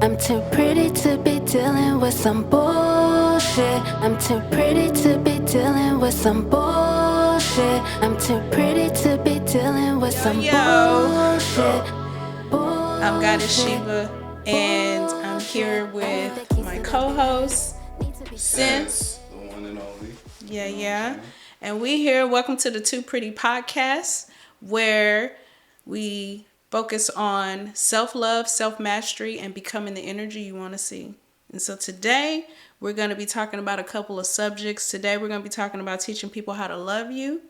I'm too pretty to be dealing with some bullshit. I'm too pretty to be dealing with some bullshit. I'm too pretty to be dealing with some bullshit. I'm Goddess Shiva, and I'm here with my co-host, Sense. The one and only. Yeah. And we here, welcome to the 2PRETTY podcast, where we focus on self-love, self-mastery, and becoming the energy you want to see. And so today, we're going to be talking about a couple of subjects. Today, we're going to be talking about teaching people how to love you.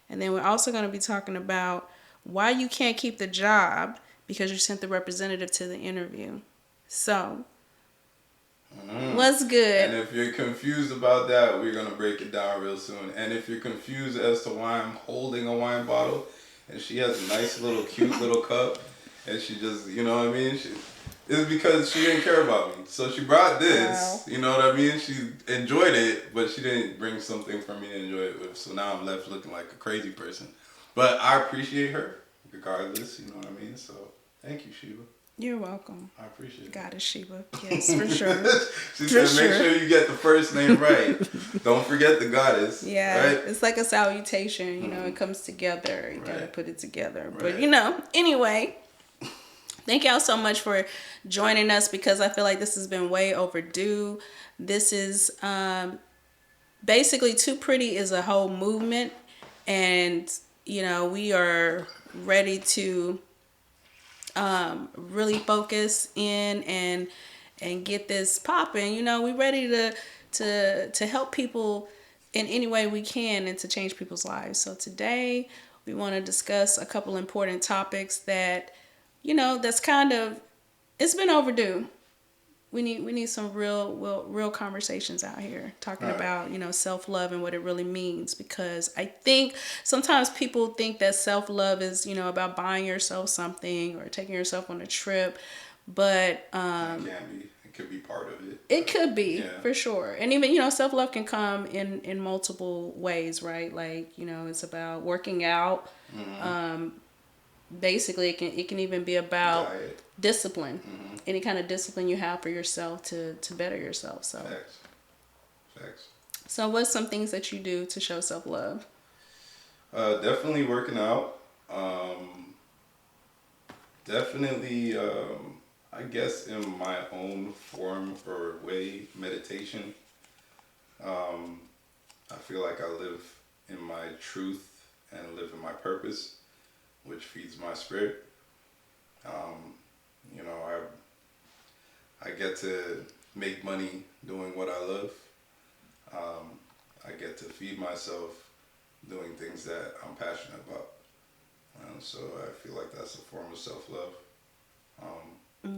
And then we're also going to be talking about why you can't keep the job because you sent the representative to the interview. So, what's good? And if you're confused about that, we're going to break it down real soon. And if you're confused as to why I'm holding a wine bottle, and she has a nice little cute little cup, and she just, you know what I mean? It's because she didn't care about me. So she brought this, You know what I mean? She enjoyed it, but she didn't bring something for me to enjoy it with. So now I'm left looking like a crazy person. But I appreciate her, regardless, you know what I mean? So thank you, Shiva. You're welcome. I appreciate it. Goddess Shiva. Yes, for sure. She said, make sure you get the first name right. Don't forget the goddess. Yeah, right? It's like a salutation. You know, it comes together. You gotta put it together. Right. But, you know, anyway, thank y'all so much for joining us because I feel like this has been way overdue. This is basically 2PRETTY is a whole movement. And, you know, we are ready to really focus in and get this popping. You know, we're ready to help people in any way we can and to change people's lives. So today we want to discuss a couple important topics that, you know, that's kind of, it's been overdue. We need some real conversations out here talking about, you know, self-love and what it really means, because I think sometimes people think that self-love is, you know, about buying yourself something or taking yourself on a trip, but It can be. It could be part of it. It could be, for sure. And even, you know, self-love can come in multiple ways, right? Like, you know, it's about working out. Basically, it can even be about Diet. discipline. Any kind of discipline you have for yourself to better yourself. So, Facts. So what's some things that you do to show self-love? Definitely working out. Definitely, I guess in my own form or way, meditation. I feel like I live in my truth and live in my purpose, which feeds my spirit. You know, I get to make money doing what I love. I get to feed myself doing things that I'm passionate about. And so I feel like that's a form of self-love.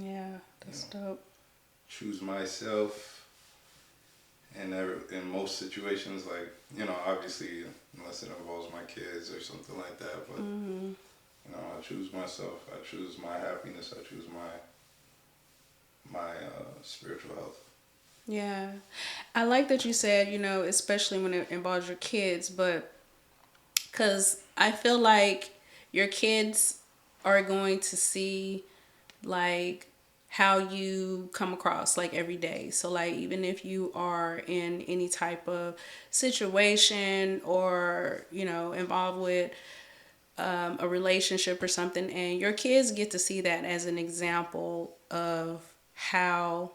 Yeah, that's dope. Choose myself in most situations, like, you know, obviously, unless it involves my kids or something like that, but, you know, I choose myself. I choose my happiness. I choose my spiritual health. Yeah. I like that you said, you know, especially when it involves your kids, but because I feel like your kids are going to see, like, how you come across, like, every day. So, like, even if you are in any type of situation or, you know, involved with a relationship or something, and your kids get to see that as an example of how,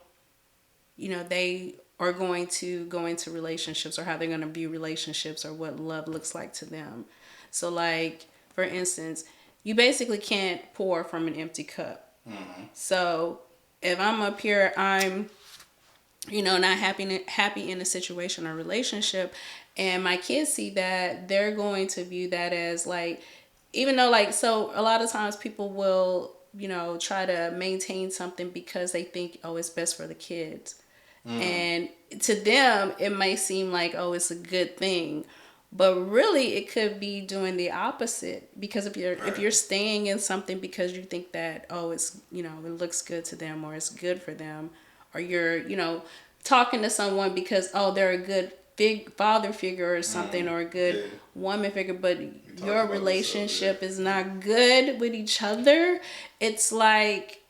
you know, they are going to go into relationships or how they're going to view relationships or what love looks like to them. So, like, for instance, you basically can't pour from an empty cup. So if I'm up here, I'm, you know, not happy in a situation or relationship, and my kids see that, they're going to view that as, like, even though, like, so a lot of times people will, you know, try to maintain something because they think, oh, it's best for the kids. And to them, it might seem like, oh, it's a good thing. But really, it could be doing the opposite, because if you're staying in something because you think that, oh, it's, you know, it looks good to them or it's good for them, or you're, you know, talking to someone because, oh, they're a good big father figure or something, or a good woman figure, but your relationship is not good with each other, it's like,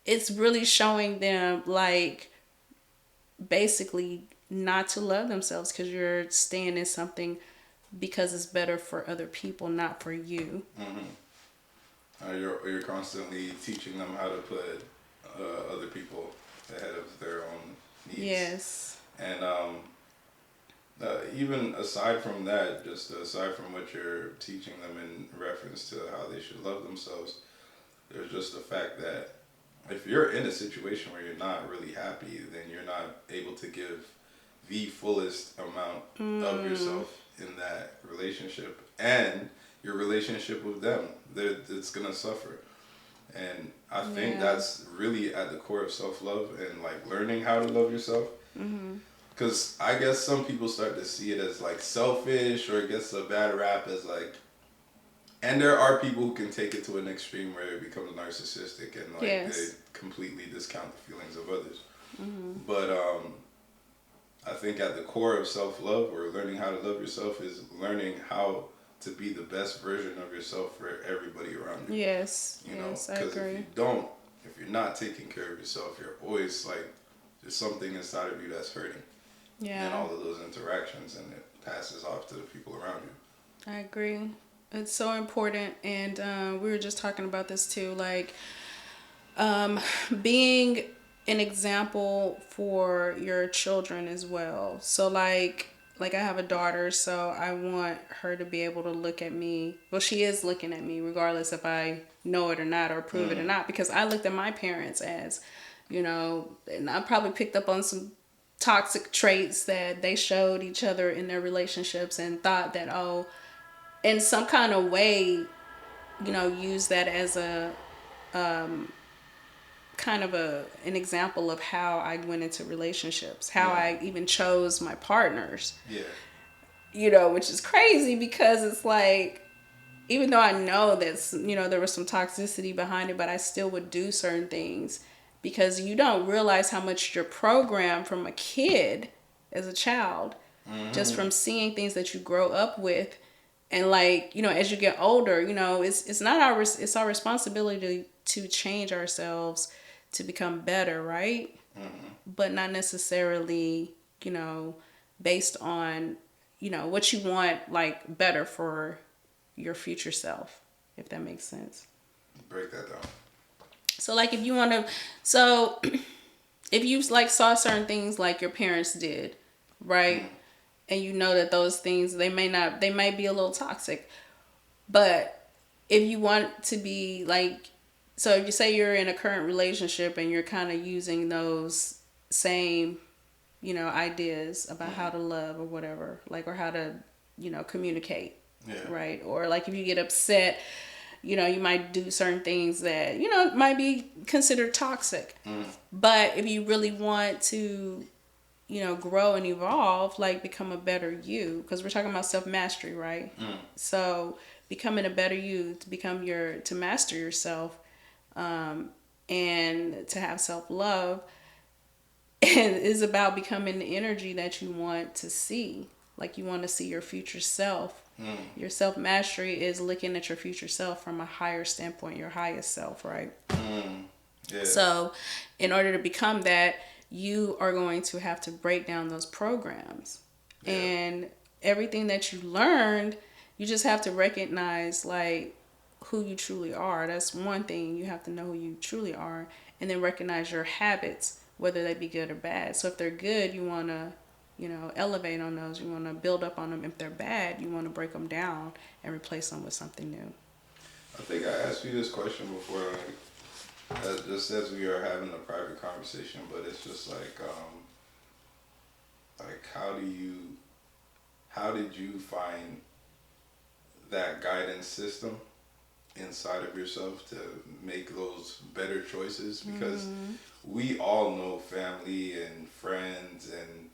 it's really showing them like basically not to love themselves because you're staying in something because it's better for other people, not for you. You're constantly teaching them how to put other people ahead of their own needs. Yes. And even aside from that, just aside from what you're teaching them in reference to how they should love themselves, there's just the fact that if you're in a situation where you're not really happy, then you're not able to give the fullest amount of yourself in that relationship, and your relationship with them, it's gonna suffer. And I think that's really at the core of self-love and like learning how to love yourself. Because I guess some people start to see it as like selfish, or it gets a bad rap as like, and there are people who can take it to an extreme where it becomes narcissistic and like they completely discount the feelings of others. But I think at the core of self-love, or learning how to love yourself, is learning how to be the best version of yourself for everybody around you. Yes. You know, yes, I because agree. if you're not taking care of yourself, you're always like, there's something inside of you that's hurting. Yeah. And all of those interactions, and it passes off to the people around you. I agree. It's so important, and we were just talking about this too, like being an example for your children as well. So like I have a daughter, so I want her to be able to look at me. Well, she is looking at me regardless if I know it or not, or prove it or not, because I looked at my parents as, you know, and I probably picked up on some toxic traits that they showed each other in their relationships, and thought that, oh, in some kind of way, you know, use that as a kind of an example of how I went into relationships, how I even chose my partners. Yeah. You know, which is crazy because it's like, even though I know that, you know, there was some toxicity behind it, but I still would do certain things because you don't realize how much you're programmed from a kid, as a child, just from seeing things that you grow up with. And like, you know, as you get older, you know, it's our responsibility to change ourselves to become better, right? But not necessarily, you know, based on, you know, what you want, like, better for your future self, if that makes sense. Break that down. So like if you want to, so if you like saw certain things like your parents did, right? And you know that those things, they might be a little toxic, but if you want to be like, so if you say you're in a current relationship and you're kind of using those same, you know, ideas about how to love or whatever, like, or how to, you know, communicate, right? Or like if you get upset, you know, you might do certain things that, you know, might be considered toxic. But if you really want to, you know, grow and evolve, like become a better you, because we're talking about self-mastery, right? So becoming a better you, to master yourself, and to have self-love, is about becoming the energy that you want to see. Like you want to see your future self. Your self-mastery is looking at your future self from a higher standpoint, your highest self, right? Yeah. So in order to become that, you are going to have to break down those programs. And everything that you learned, you just have to recognize like who you truly are. That's one thing. You have to know who you truly are, and then recognize your habits, whether they be good or bad. So if they're good, you want to, you know, elevate on those. You want to build up on them. If they're bad, you want to break them down and replace them with something new. I think I asked you this question before, like, just as we are having a private conversation, but it's just like how did you find that guidance system inside of yourself to make those better choices? Because we all know family and friends and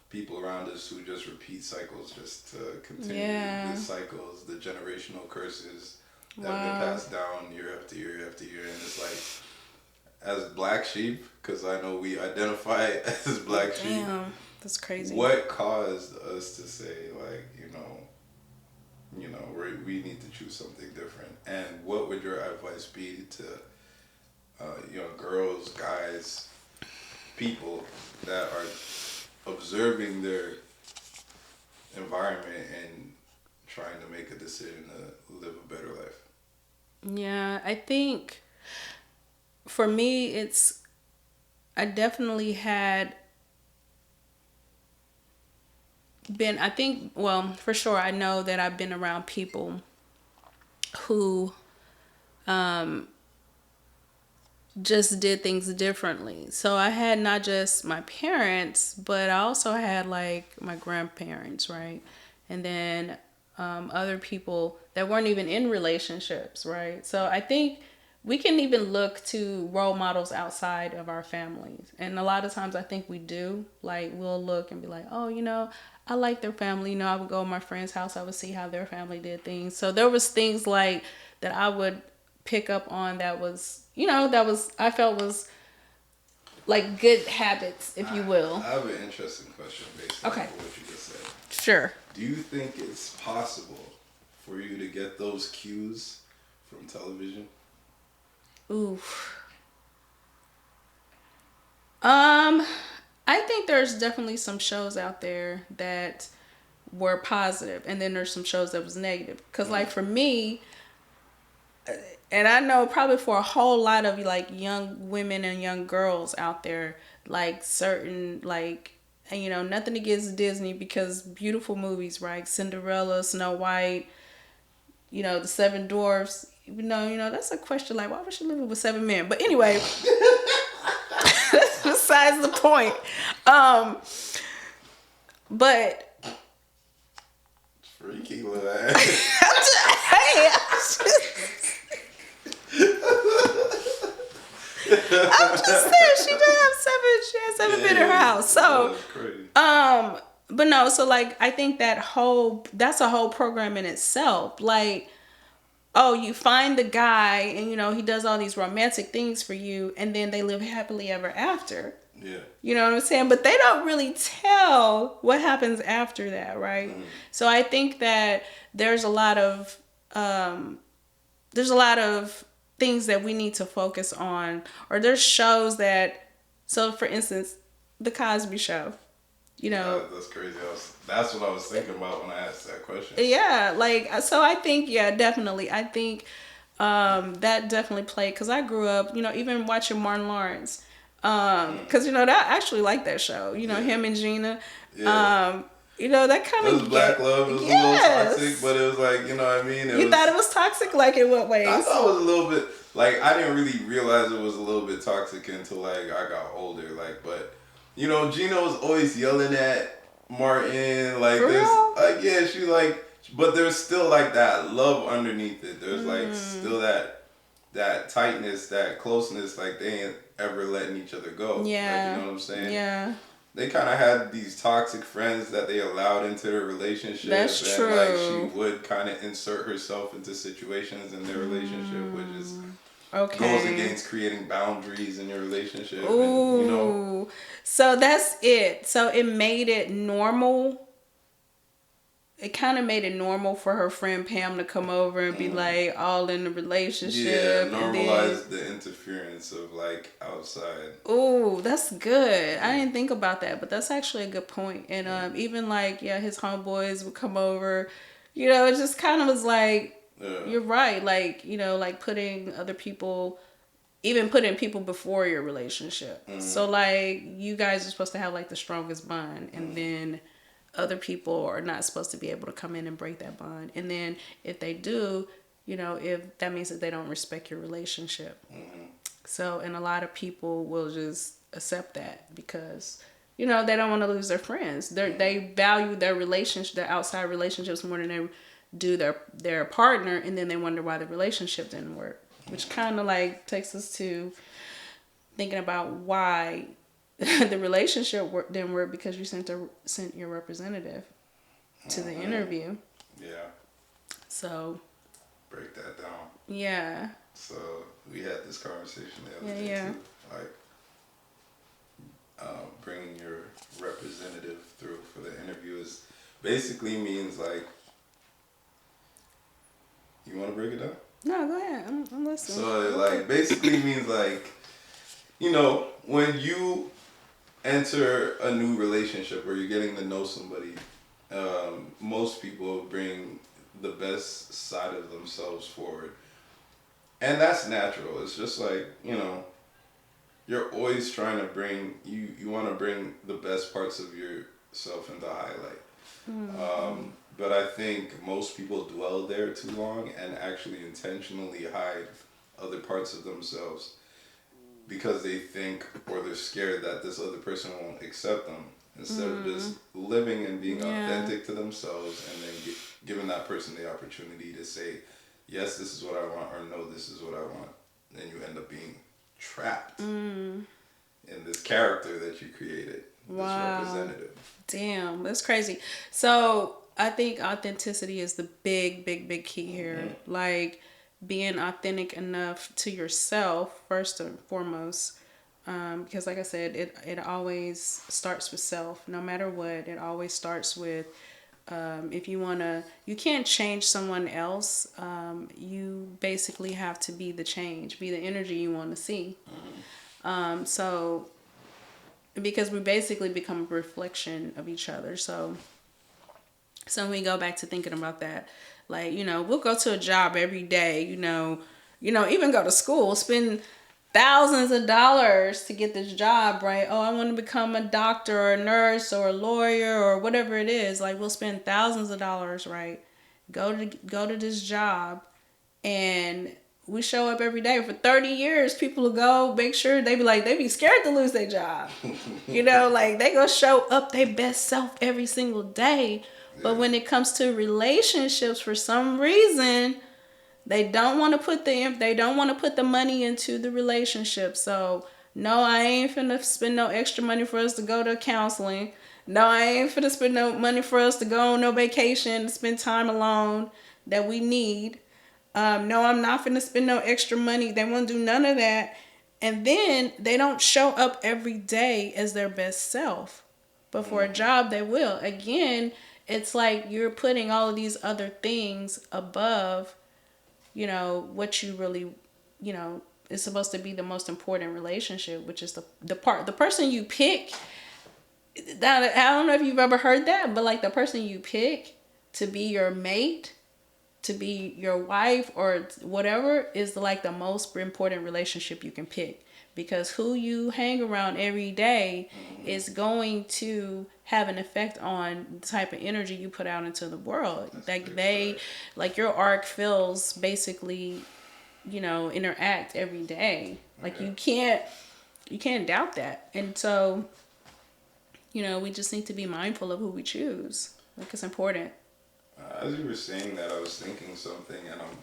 people around us who just repeat cycles just to continue the cycles, the generational curses that have been passed down year after year after year. And it's like, as black sheep, because I know we identify as black sheep. Damn, that's crazy. What caused us to say, like, you know, we need to choose something different? And what would your advice be to young girls, guys, people that are observing their environment and trying to make a decision to live a better life. Yeah, I think for me, I definitely had been, I think, well, for sure, I know that I've been around people who just did things differently. So I had not just my parents, but I also had like my grandparents, right? And then other people that weren't even in relationships, right? So I think we can even look to role models outside of our families. And a lot of times I think we do. Like we'll look and be like, oh, I like their family. I would go to my friend's house. I would see how their family did things. So there was things like that I would pick up on that was, I felt was like good habits, if you will. I have an interesting question based on what you just said. Sure. Do you think it's possible for you to get those cues from television? Ooh. I think there's definitely some shows out there that were positive, and then there's some shows that was negative. Because like for me, and I know probably for a whole lot of like young women and young girls out there, like certain like, and nothing against Disney because beautiful movies, right? Cinderella, Snow White, the Seven Dwarfs. Even though, that's a question like, why was she living with 7 men? But anyway, that's besides the point. But freaky little ass. I'm just saying she did have 7. She had 7 men in her house. So, but no. So like, I think that's a whole program in itself. Like, oh, you find the guy, and he does all these romantic things for you, and then they live happily ever after. Yeah. You know what I'm saying? But they don't really tell what happens after that, right? Mm. So I think that there's a lot of things that we need to focus on, or there's shows that, so for instance, The Cosby Show, Yeah, that's crazy. That's what I was thinking about when I asked that question. Yeah, like, so I think, definitely. I think that definitely played, because I grew up, even watching Martin Lawrence, because, I actually like that show, him and Gina. Yeah. That kind of... It was black love. It was a little toxic, but it was like, you know what I mean? You thought it was toxic? Like, in what ways? I thought it was a little bit... Like, I didn't really realize it was a little bit toxic until, like, I got older. Like, but, Gina was always yelling at Martin. Like, she, like... But there's still, like, that love underneath it. There's, like, still that tightness, that closeness. Like, they ain't ever letting each other go. Yeah. Like, you know what I'm saying? Yeah. They kind of had these toxic friends that they allowed into their relationship. That's true. Like, she would kind of insert herself into situations in their relationship, which is goes against creating boundaries in your relationship. Ooh. And, so that's it. So it made it normal. It kind of made it normal for her friend Pam to come over and be like all in the relationship. Yeah, normalize the interference of like outside. Ooh, that's good. I didn't think about that, but that's actually a good point. And even like, his homeboys would come over. It just kind of was like, you're right. Like, like putting other people, even putting people before your relationship. So like, you guys are supposed to have like the strongest bond, and then other people are not supposed to be able to come in and break that bond. And then if they do, if that means that they don't respect your relationship. So, and a lot of people will just accept that because, they don't want to lose their friends. They value their relationship, their outside relationships more than they do their partner. And then they wonder why the relationship didn't work, which kind of like takes us to thinking about why the relationship didn't work, because you sent your representative to the interview. Yeah. So. Break that down. Yeah. So we had this conversation the other day too. Like, bringing your representative through for the interview is basically means like. You want to break it down? No, go ahead. I'm listening. So like basically means like, when you enter a new relationship or you're getting to know somebody, most people bring the best side of themselves forward. And that's natural. It's just like, you're always trying to bring, you want to bring the best parts of yourself into highlight. But I think most people dwell there too long and actually intentionally hide other parts of themselves because they think or they're scared that this other person won't accept them, instead of just living and being authentic to themselves, and then giving that person the opportunity to say, yes, this is what I want, or no, this is what I want. Then you end up being trapped in this character that you created, this representative. Damn, that's crazy. So I think authenticity is the big key here. Like being authentic enough to yourself first and foremost. Because like I said, it always starts with self. No matter what, it always starts with if you can't change someone else. You basically have to be the change, be the energy you want to see. So because we basically become a reflection of each other. So we go back to thinking about that. Like, we'll go to a job every day, even go to school, spend thousands of dollars to get this job, right? Oh, I want to become a doctor or a nurse or a lawyer or whatever it is. Like, we'll spend thousands of dollars, right? Go to this job, and we show up every day for 30 years. People will go make sure they be scared to lose their job. Like they go show up their best self every single day. But when it comes to relationships, for some reason, they don't want to put the money into the relationship. So no, I ain't finna spend no extra money for us to go to counseling. No, I ain't finna spend no money for us to go on no vacation, to spend time alone that we need. No, I'm not finna spend no extra money. They won't do none of that. And then they don't show up every day as their best self. But for a job, they will. Again, it's like you're putting all of these other things above, what you really, is supposed to be the most important relationship, which is the person you pick. That, I don't know if you've ever heard that, but like the person you pick to be your mate, to be your wife or whatever, is like the most important relationship you can pick, because who you hang around every day is going to have an effect on the type of energy you put out into the world. Like your arc fills basically, interact every day. Like you can't doubt that. And so, we just need to be mindful of who we choose. Like it's important. As you were saying that, I was thinking something, and I'm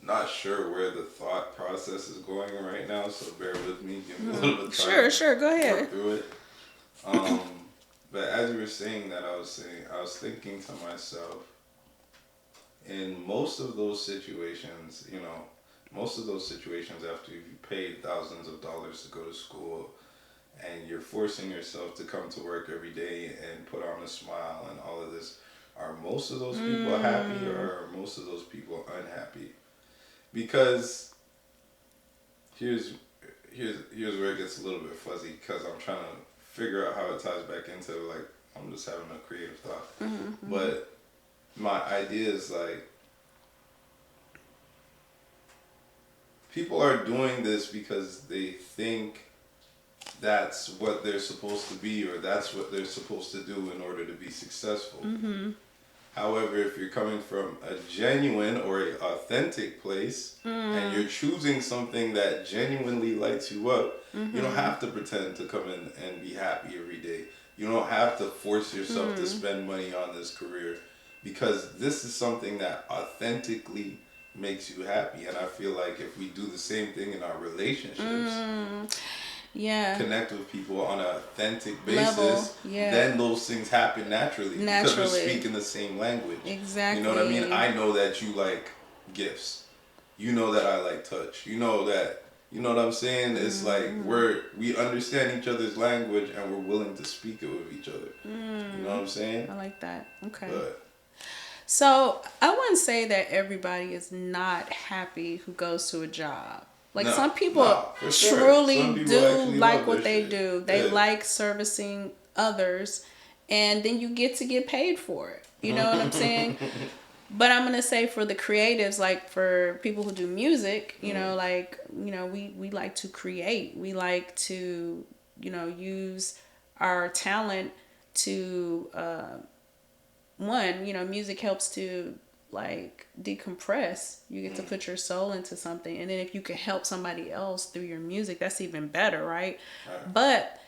not sure where the thought process is going right now, so bear with me. Give me a little bit of time. Sure, go ahead. Work through it. But as you were saying that, I was thinking to myself, in most of those situations, after you've paid thousands of dollars to go to school, and you're forcing yourself to come to work every day and put on a smile and all of this, are most of those people happy, or are most of those people unhappy? Because here's where it gets a little bit fuzzy, because I'm trying to figure out how it ties back into, like, I'm just having a creative thought. But my idea is like, people are doing this because they think that's what they're supposed to be, or that's what they're supposed to do in order to be successful. However, if you're coming from a genuine or an authentic place, and you're choosing something that genuinely lights you up, you don't have to pretend to come in and be happy every day. You don't have to force yourself to spend money on this career, because this is something that authentically makes you happy. And I feel like if we do the same thing in our relationships, connect with people on an authentic basis, then those things happen naturally. Because we're speaking the same language. Exactly. You know what I mean? I know that you like gifts. You know that I like touch. You know what I'm saying? It's like we understand each other's language, and we're willing to speak it with each other. You know what I'm saying? I like that. Okay. But, so I wouldn't say that everybody is not happy who goes to a job. Like No, some people for sure. truly Some people do actually like love what their they shit. do. They Yeah. like servicing others, and then you get to get paid for it. You know what I'm saying? But I'm gonna say for the creatives, like for people who do music, you know, like, you know, we like to create. We like to, you know, use our talent to one, you know, music helps to like decompress. You get to put your soul into something, and then if you can help somebody else through your music, that's even better, right? But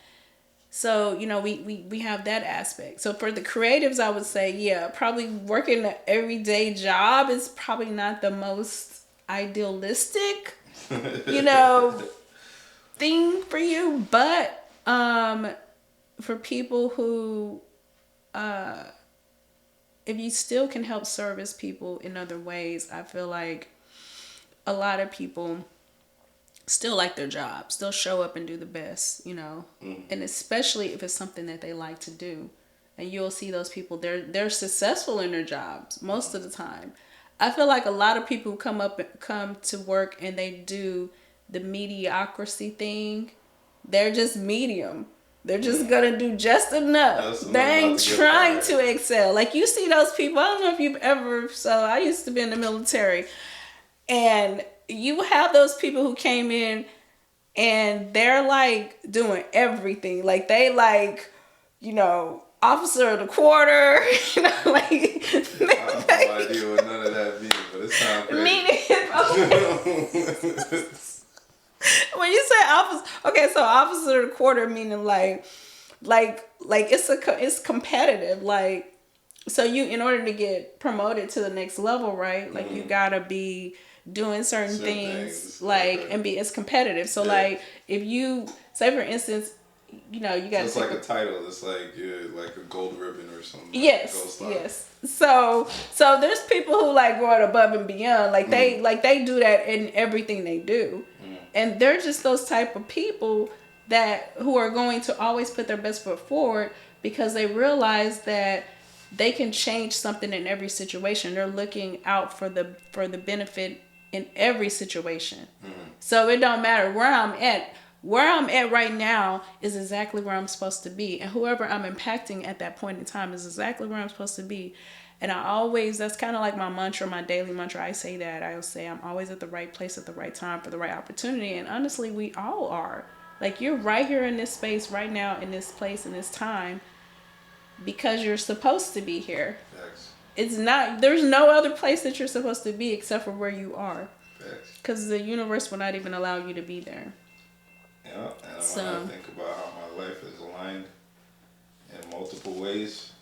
so, you know, we have that aspect. So for the creatives, I would say, yeah, probably working an everyday job is probably not the most idealistic, you know, thing for you. But for people who, if you still can help service people in other ways, I feel like a lot of people still like their job, still show up and do the best, you know, and especially if it's something that they like to do. And you'll see those people, they're successful in their jobs most of the time. I feel like a lot of people who come to work and they do the mediocrity thing, they're just medium. They're just gonna do just enough. They ain't trying to excel. Like you see those people, I don't know if you've ever, so I used to be in the military, and you have those people who came in and they're like doing everything. Like they like, you know, officer of the quarter, you know, like I have no idea what none of that means, but it sounds crazy. When you say officer, okay, so officer of the quarter meaning like it's competitive. Like, so you, in order to get promoted to the next level, right? Like you gotta be doing certain things, like, and it's competitive. So like if you say, for instance, you know, you got, so it's like a title. It's like you're like a gold ribbon or something. Yes, yes. So there's people who like going above and beyond. Like they do that in everything they do, and they're just those type of people that who are going to always put their best foot forward because they realize that they can change something in every situation. They're looking out for the benefit in every situation. So it don't matter where I'm at. Where I'm at right now is exactly where I'm supposed to be. And whoever I'm impacting at that point in time is exactly where I'm supposed to be. And I always, that's kind of like my mantra, my daily mantra. I say that. I'll say I'm always at the right place at the right time for the right opportunity. And honestly, we all are. Like you're right here in this space right now, in this place, in this time, because you're supposed to be here. Facts. It's not, there's no other place that you're supposed to be except for where you are. Because the universe will not even allow you to be there. Yeah, and when I think about how my life is aligned in multiple ways,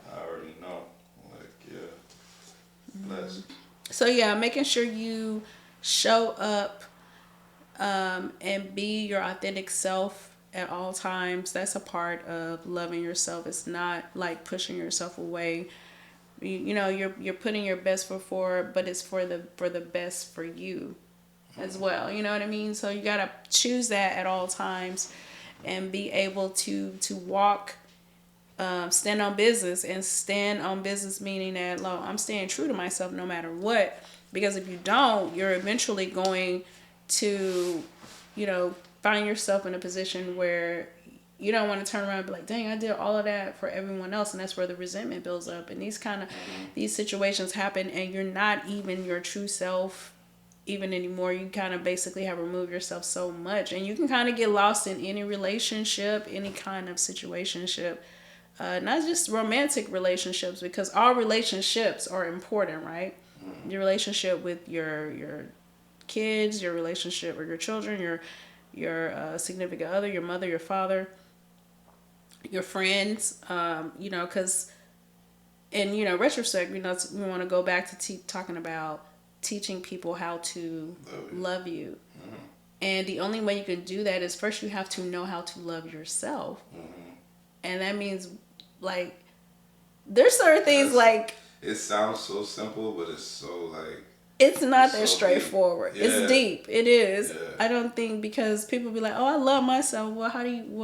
I already know. Like, yeah, blessed. So yeah, making sure you show up and be your authentic self at all times. That's a part of loving yourself. It's not like pushing yourself away. You know, you're putting your best foot forward, but it's for the best for you as well. You know what I mean? So you gotta choose that at all times, and be able to walk, stand on business, and stand on business meaning that, look, I'm staying true to myself no matter what. Because if you don't, you're eventually going to, you know, find yourself in a position where you don't want to turn around and be like, dang, I did all of that for everyone else. And that's where the resentment builds up. And these situations happen, and you're not even your true self even anymore. You kind of basically have removed yourself so much, and you can kind of get lost in any relationship, any kind of situationship, not just romantic relationships, because all relationships are important, right? Your relationship with your kids, your relationship with your children, your significant other, your mother, your father, your friends, you know, because in, you know, retrospect, you know, we want to go back to talking about teaching people how to love you. And the only way you can do that is first you have to know how to love yourself. And that means, like, there's certain things like, it sounds so simple, but it's so like, it's not that straightforward. Deep. Yeah. It's deep. It is. Yeah. I don't think, because people be like, oh, I love myself. Well,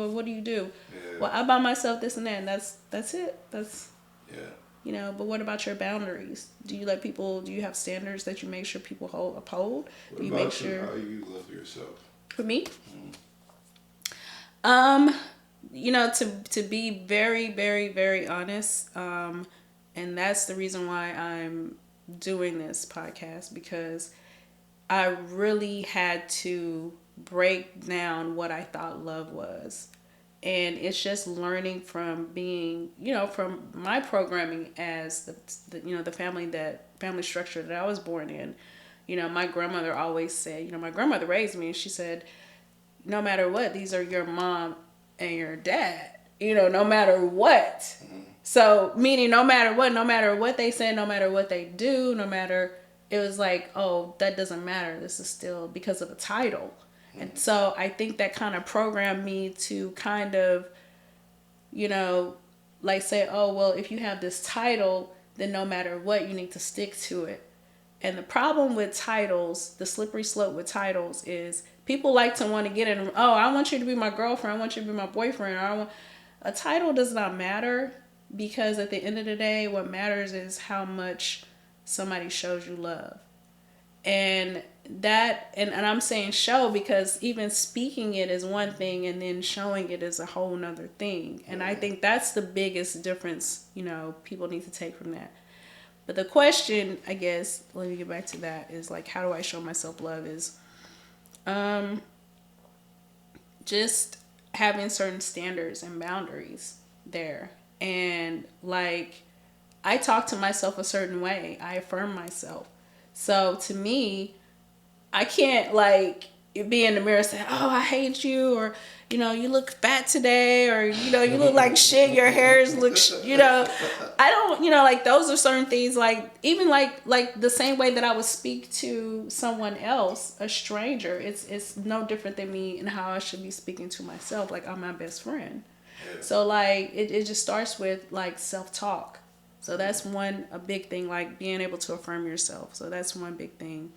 what do you do? Yeah. Well, I buy myself this and that, and that's it. That's yeah. You know, but what about your boundaries? Do you have standards that you make sure people uphold? What about you? How you love yourself? For me? You know, to be very, very, very honest, and that's the reason why I'm doing this podcast, because I really had to break down what I thought love was. And it's just learning from being, you know, from my programming as the family structure that I was born in. You know, my grandmother always said, you know, my grandmother raised me and she said, no matter what, these are your mom and your dad, you know, no matter what. Mm-hmm. So meaning no matter what they say, no matter what they do, it was like, oh, that doesn't matter. This is still because of the title. And so I think that kind of programmed me to kind of, you know, like say, oh, well, if you have this title, then no matter what, you need to stick to it. And the problem with titles, the slippery slope with titles is people like to want to get in, oh, I want you to be my girlfriend, I want you to be my boyfriend. A title does not matter, because at the end of the day, what matters is how much somebody shows you love. And that, and I'm saying show because even speaking it is one thing and then showing it is a whole nother thing. And I think that's the biggest difference, you know, people need to take from that. But the question, I guess, let me get back to that, is like, how do I show myself love is just having certain standards and boundaries there. And like, I talk to myself a certain way. I affirm myself. So to me, I can't like be in the mirror saying, oh, I hate you, or, you know, you look fat today, or, you know, you look like shit, your hairs look, you know, I don't, you know, like those are certain things, like even like the same way that I would speak to someone else, a stranger, it's no different than me and how I should be speaking to myself. Like, I'm my best friend. Yeah. So like, it just starts with like self-talk. So that's a big thing, like being able to affirm yourself. So that's one big thing.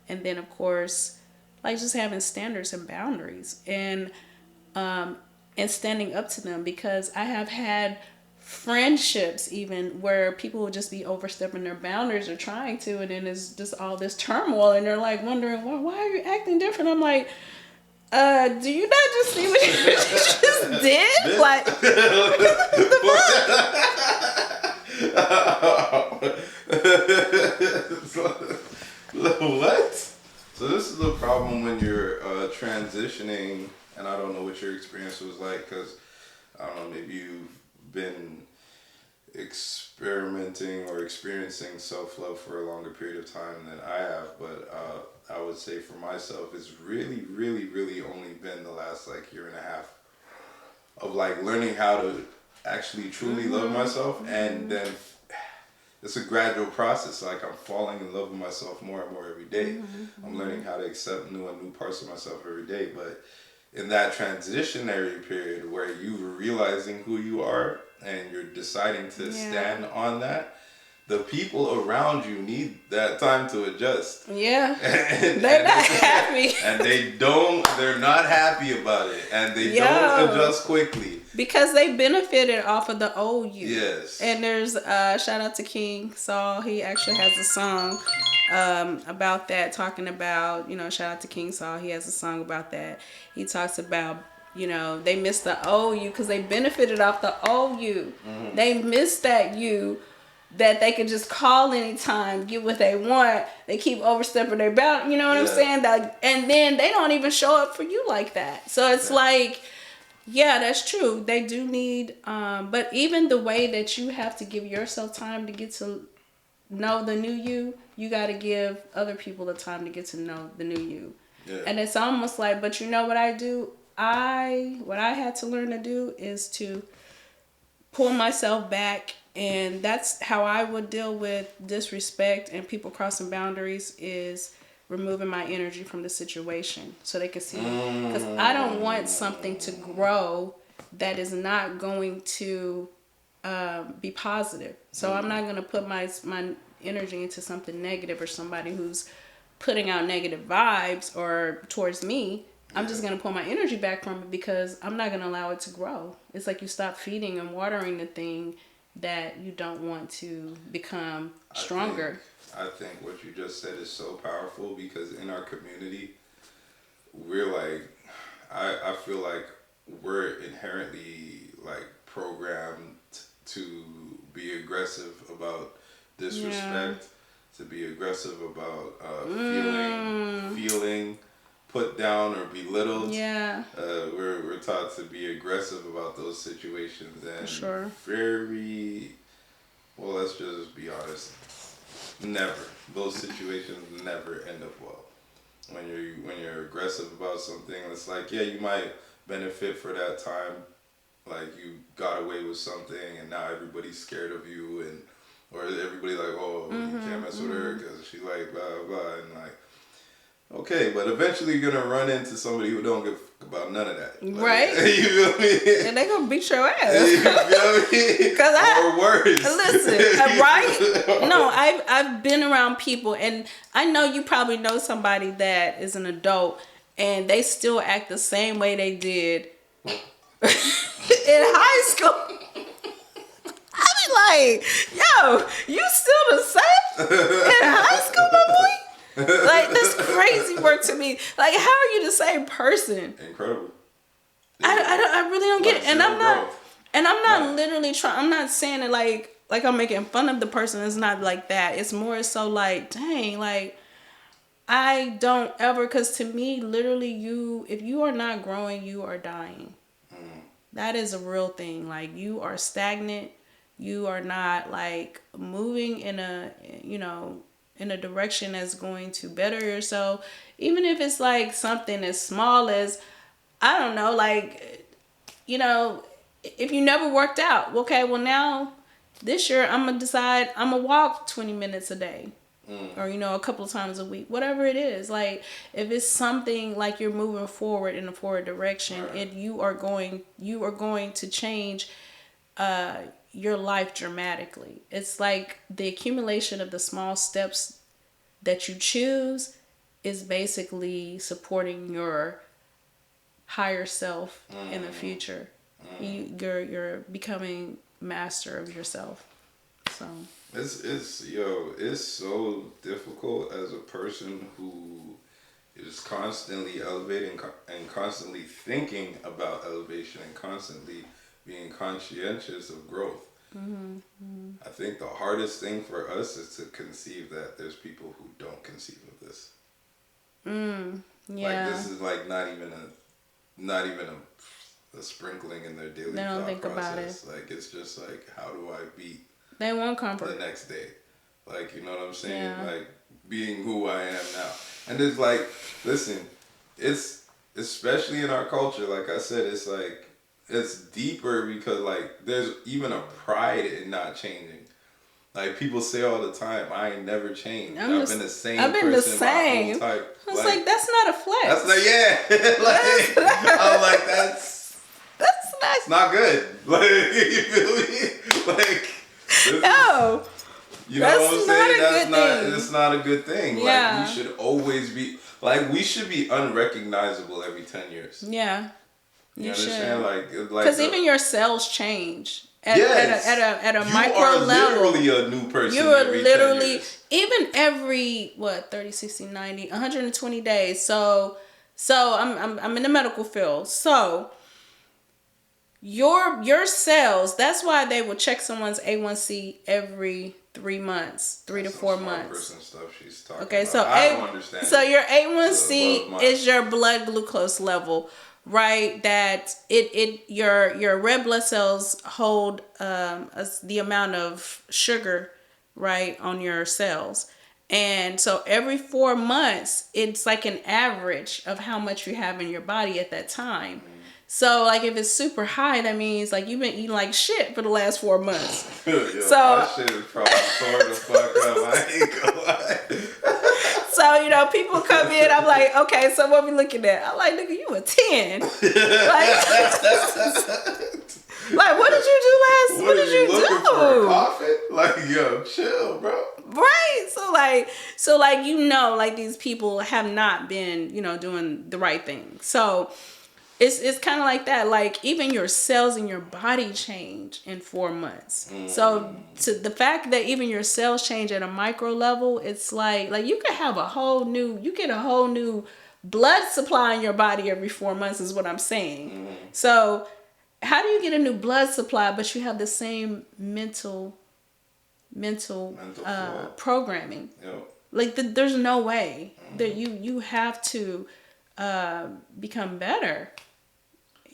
And then of course, like just having standards and boundaries and standing up to them, because I have had friendships even where people will just be overstepping their boundaries or trying to, and then it's just all this turmoil and they're like wondering, well, why are you acting different? I'm like, do you not just see what you just did? Like, what? So this is the problem when you're transitioning, and I don't know what your experience was like, because I don't know, maybe you've been experimenting or experiencing self-love for a longer period of time than I have, but I would say for myself, it's really, really, really only been the last like year and a half of like learning how to actually truly love myself, and then it's a gradual process. Like, I'm falling in love with myself more and more every day. I'm learning how to accept new and new parts of myself every day. But in that transitionary period where you're realizing who you are and you're deciding to stand on that, the people around you need that time to adjust. Yeah. They're not happy. And they're not happy about it. And they don't adjust quickly. Because they benefited off of the old you. Yes. And there's shout out to King Saul. He actually has a song about that, talking about, you know, shout out to King Saul. He has a song about that. He talks about, you know, they missed the old you because they benefited off the old you. Mm-hmm. They missed that you that they could just call anytime, get what they want. They keep overstepping their bound. You know what I'm saying? That, and then they don't even show up for you like that. So it's like, yeah, that's true. They do need, but even the way that you have to give yourself time to get to know the new you, you got to give other people the time to get to know the new you. Yeah. And it's almost like, but you know what I do? What I had to learn to do is to pull myself back. And that's how I would deal with disrespect and people crossing boundaries, is removing my energy from the situation so they can see. Because I don't want something to grow that is not going to be positive. So I'm not going to put my energy into something negative, or somebody who's putting out negative vibes or towards me. I'm just going to pull my energy back from it, because I'm not going to allow it to grow. It's like you stop feeding and watering the thing, that you don't want to become stronger. I think what you just said is so powerful because in our community, we're like, I feel like we're inherently like programmed to be aggressive about disrespect, to be aggressive about feeling put down or belittled. Yeah. We're taught to be aggressive about those situations and For sure. very well. Let's just be honest. Never. Those situations never end up well. When you're aggressive about something, it's like, yeah, you might benefit for that time, like you got away with something, and now everybody's scared of you, and or everybody like, oh, you can't mess with her because she like blah blah, and like, okay, but eventually you're gonna run into somebody who don't give a fuck about none of that, like, right? You feel me? And they gonna beat your ass. You feel me? Or worse. Listen, right? No, I've been around people, and I know you probably know somebody that is an adult, and they still act the same way they did in high school. I be like, yo, you still the same in high school, my boy? Like, that's crazy work to me. Like, how are you the same person? Incredible. I really don't get it. And I'm not growth. literally trying. I'm not saying it like I'm making fun of the person. It's not like that. It's more so like, dang, like, I don't ever, because to me, literally, if you are not growing, you are dying. That is a real thing. Like, you are stagnant. You are not like moving in a direction that's going to better yourself. Even if it's like something as small as, I don't know, like, if you never worked out, okay, well now this year I'm going to decide I'm going to walk 20 minutes a day. Or, a couple of times a week, whatever it is. Like, if it's something like you're moving forward in a forward direction, and you are going to change your life dramatically. It's like the accumulation of the small steps that you choose is basically supporting your higher self in the future. You're becoming master of yourself. So it's so difficult as a person who is constantly elevating and constantly thinking about elevation and constantly being conscientious of growth. I think the hardest thing for us is to conceive that there's people who don't conceive of this. Like, this is like not even a sprinkling in their daily thought process. Like, it's just like, how do I beat they want comfort the next day? Like, you know what I'm saying? Yeah. Like, being who I am now. And it's like, listen, it's especially in our culture, like I said, it's like, it's deeper because, like, there's even a pride in not changing. Like, people say all the time, I ain't never changed. I've been the same person my whole time. I was like, that's not a flex. That's not, yeah. Like, I'm like, that's it's not good. Like, you feel me? Like, no. You know what I'm saying? It's not a good thing. Yeah. Like, we should always be, like, we should be unrecognizable every 10 years. Yeah. You understand? Like, because even your cells change at a micro level. You are literally a new person. You are literally, even every 30, 60, 90, 120 days. So I'm in the medical field. So your cells, that's why they will check someone's A1C every 3 months, 3 to 4 months. Person stuff she's talking okay, about. so I don't understand. So your A1C is your blood glucose level. Right, that your red blood cells hold the amount of sugar, right, on your cells, and so every 4 months it's like an average of how much you have in your body at that time. So, like, if it's super high, that means, like, you've been eating like shit for the last 4 months. Yo, so my shit is probably tore the fuck up. I ain't gonna lie. So, people come in, I'm like, okay, so what we looking at? I'm like, nigga, you a 10. Like, what did you do last? What did you looking do? For a profit? Like, yo, chill, bro. Right. So like, like, these people have not been, doing the right thing. So it's kind of like that. Like even your cells in your body change in 4 months. So to the fact that even your cells change at a micro level, it's like you could have you get a whole new blood supply in your body every 4 months is what I'm saying. So how do you get a new blood supply but you have the same mental programming? Yep. Like there's no way that you have to become better.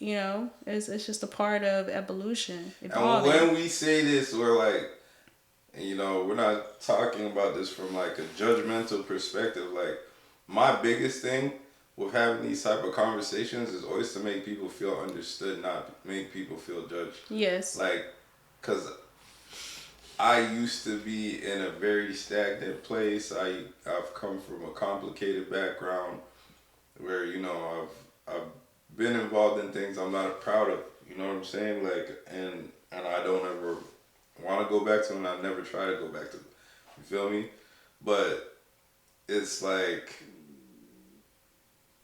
You know, it's just a part of evolution. Evolving. And when we say this, we're like, you know, we're not talking about this from like a judgmental perspective. Like my biggest thing with having these type of conversations is always to make people feel understood, not make people feel judged. Yes. Like, cause I used to be in a very stagnant place. I've come from a complicated background where, you know, I've been involved in things I'm not proud of. You know what I'm saying? Like, and I don't ever want to go back to them. I never try to go back to them. You feel me? But it's like,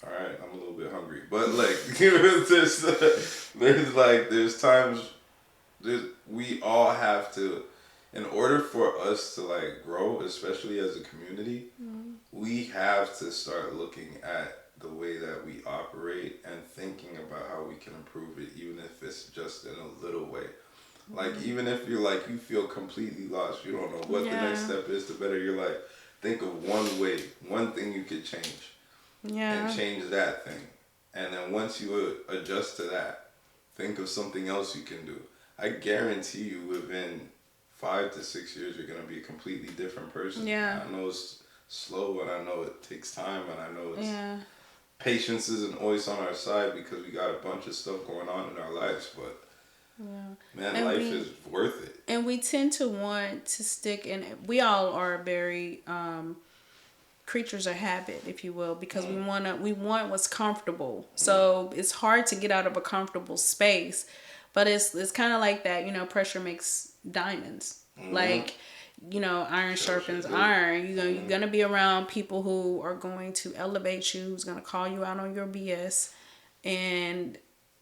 all right, I'm a little bit hungry. But like, there's times we all have to, in order for us to like grow, especially as a community, we have to start looking at the way that we operate and thinking about how we can improve it, even if it's just in a little way. Like, even if you're like, you feel completely lost, you don't know what the next step is to better your life, think of one way, one thing you could change. And change that thing. And then once you adjust to that, think of something else you can do. I guarantee you within 5 to 6 years, you're going to be a completely different person. Yeah. I know it's slow, and I know it takes time, and I know it's patience isn't always on our side because we got a bunch of stuff going on in our lives, but man, and life is worth it. And we tend to want to stick in, we all are very creatures of habit, if you will, because we want what's comfortable. So it's hard to get out of a comfortable space, but it's kind of like that, you know, pressure makes diamonds. Like, you know, iron sharpens iron. You know, you're gonna be around people who are going to elevate you, who's gonna call you out on your BS, and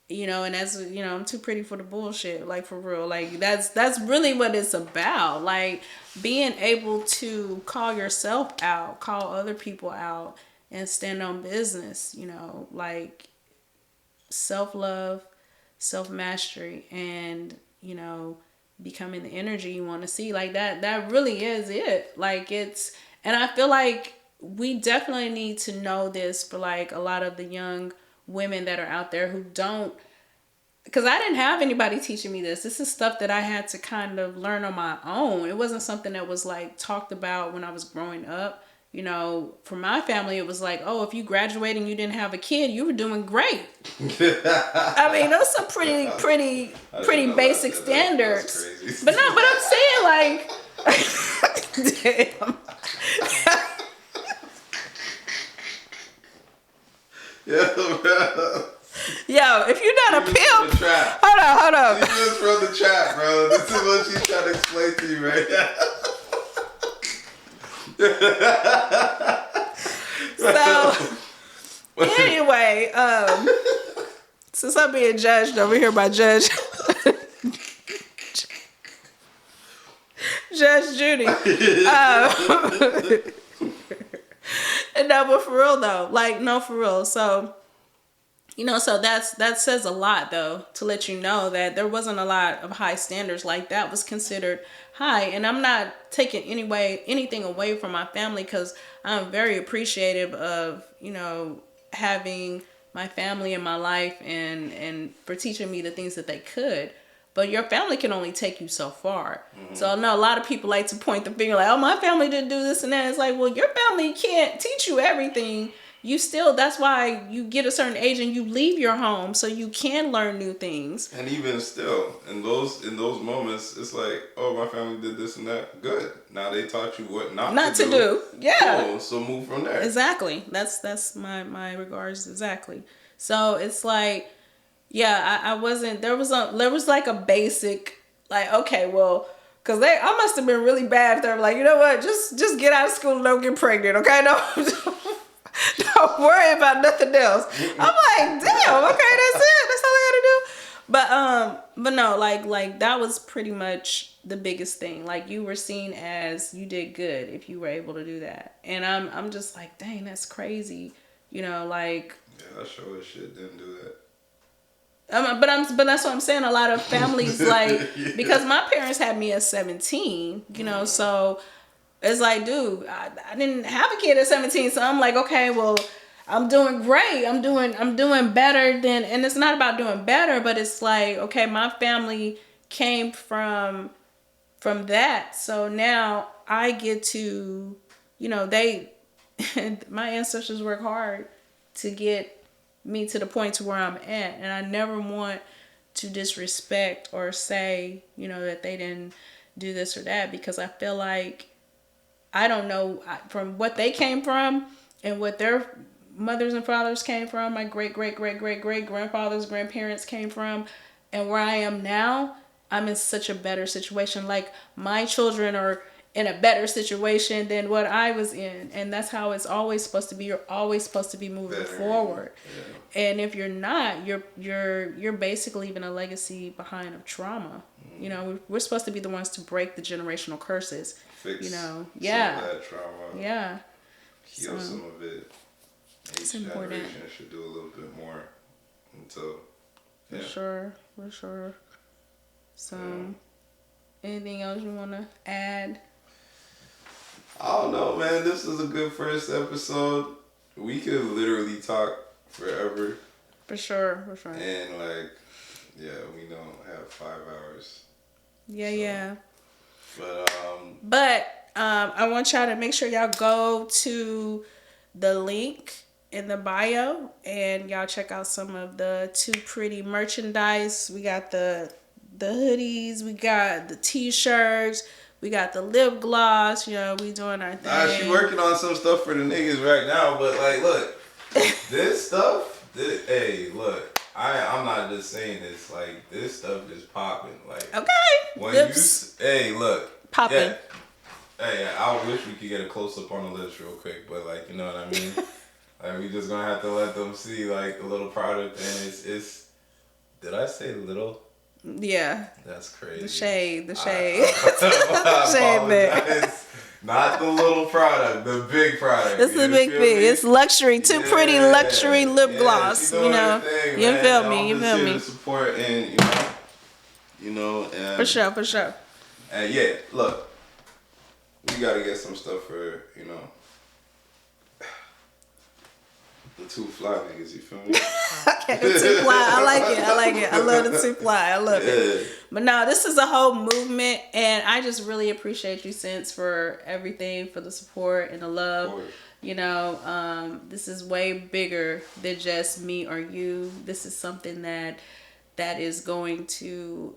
you know, and as you know, I'm too pretty for the bullshit. Like, for real, like that's really what it's about. Like, being able to call yourself out, call other people out, and stand on business. You know, like self-love, self-mastery, and you know, becoming the energy you want to see. Like that really is it. Like, it's, and I feel like we definitely need to know this for like a lot of the young women that are out there who don't, because I didn't have anybody teaching me this. This is stuff that I had to kind of learn on my own. It wasn't something that was like talked about when I was growing up. You know, for my family, it was like, oh, if you graduated and you didn't have a kid, you were doing great. I mean, those are pretty basic standards. But no, but I'm saying like, damn. Yo, if you're not a pimp, hold on. She's just from the trap, bro. This is what she's trying to explain to you right now. So anyway, since I'm being judged over here by Judge Judy, no, but for real though, like, no, for real. So, you know, so that says a lot though, to let you know that there wasn't a lot of high standards. Like, that was considered high. And I'm not taking anything away from my family, because I'm very appreciative of, you know, having my family in my life and for teaching me the things that they could. But your family can only take you so far. So I know a lot of people like to point the finger like, oh, my family didn't do this and that. It's like, well, your family can't teach you everything. You still, that's why you get a certain age and you leave your home so you can learn new things. And even still, in those moments, it's like, oh, my family did this and that. Good. Now they taught you what not to do. Yeah. Cool. So move from there. Exactly. That's my regards. Exactly. So it's like, yeah, I wasn't, there was like a basic, like, okay, well, because I must have been really bad if they were like, you know what, just get out of school and don't get pregnant, okay? No, don't worry about nothing else. I'm like, damn, okay, that's it. That's all I gotta do. But no, like that was pretty much the biggest thing. Like, you were seen as, you did good if you were able to do that. And I'm just like, dang, that's crazy. Like. Yeah, I sure as shit didn't do that. But that's what I'm saying. A lot of families, like, yeah. Because my parents had me at 17, so it's like, dude, I didn't have a kid at 17, so I'm like, okay, well, I'm doing great. I'm doing better than, and it's not about doing better, but it's like, okay, my family came from that, so now I get to, my ancestors work hard to get me to the point to where I'm at, and I never want to disrespect or say, that they didn't do this or that, because I feel like, I don't know, from what they came from and what their mothers and fathers came from, my great grandfathers, grandparents came from, and where I am now, I'm in such a better situation. Like, my children are in a better situation than what I was in, and that's how it's always supposed to be. You're always supposed to be moving forward, yeah. And if you're not, you're basically leaving a legacy behind of trauma. We're supposed to be the ones to break the generational curses. Fix some of yeah, that trauma. Yeah, Heal some of it. It's Each important. generation should do a little bit more until. Yeah. For sure. So, anything else you want to add? I don't know, man. This is a good first episode. We could literally talk forever. For sure. And we don't have 5 hours. Yeah. But I want y'all to make sure y'all go to the link in the bio and y'all check out some of the Too Pretty merchandise. We got the hoodies, we got the t-shirts, we got the lip gloss, we doing our thing. She working on some stuff for the niggas right now, but look, this stuff, hey, look, I'm not just saying this, this stuff is popping, okay, when lips, hey, look, popping. Yeah, hey, I wish we could get a close up on the lips real quick, but you know what I mean? We just gonna have to let them see a little product, and it's did I say little? Yeah. That's crazy. The shade. The shade there. Not the little product, the big product. It's the big. It's luxury. Too Pretty luxury lip gloss. Thing, you feel me? You feel me? Support and and for sure. And look, we gotta get some stuff for the 2 fly niggas, you feel me? Okay, the 2 fly. I like it. I love the 2 fly. I love it. But no, this is a whole movement, and I just really appreciate you, Sense, for everything, for the support and the love. This is way bigger than just me or you. This is something that is going to,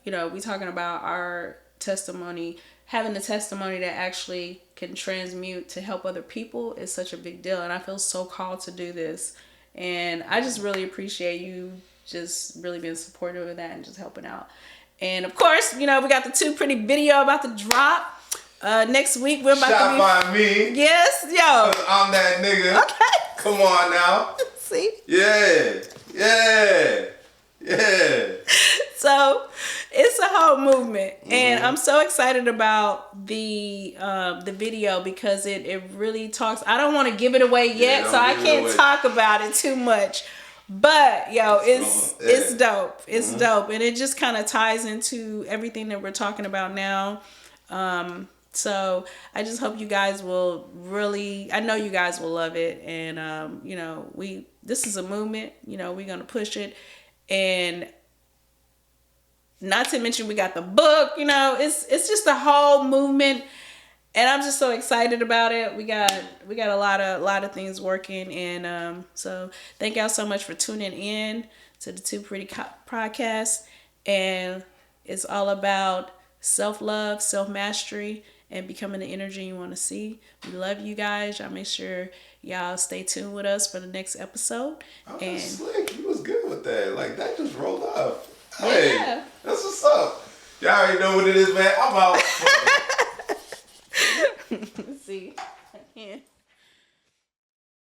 we talking about our testimony. Having the testimony that actually can transmute to help other people is such a big deal. And I feel so called to do this. And I just really appreciate you just really being supportive of that and just helping out. And of course, we got the 2 Pretty video about to drop. Next week, we're about Shot to be... by me. Yes, yo. I'm that nigga. Okay. Come on now. See? Yeah. So it's a whole movement, and I'm so excited about the video because it really talks. I don't want to give it away yet, so I can't talk about it too much. But it's dope. It's dope, and it just kind of ties into everything that we're talking about now. So I just hope you guys will really. I know you guys will love it, and this is a movement. We're gonna push it, and. Not to mention we got the book, it's just a whole movement, and I'm just so excited about it. We got a lot of things working, and so thank y'all so much for tuning in to the 2 Pretty podcast, and it's all about self-love, self-mastery, and becoming the energy you want to see. We love you guys. Y'all make sure y'all stay tuned with us for the next episode. And slick. You was good with that. That just rolled up. Hey, that's what's up. Y'all already know what it is, man. I'm out. See.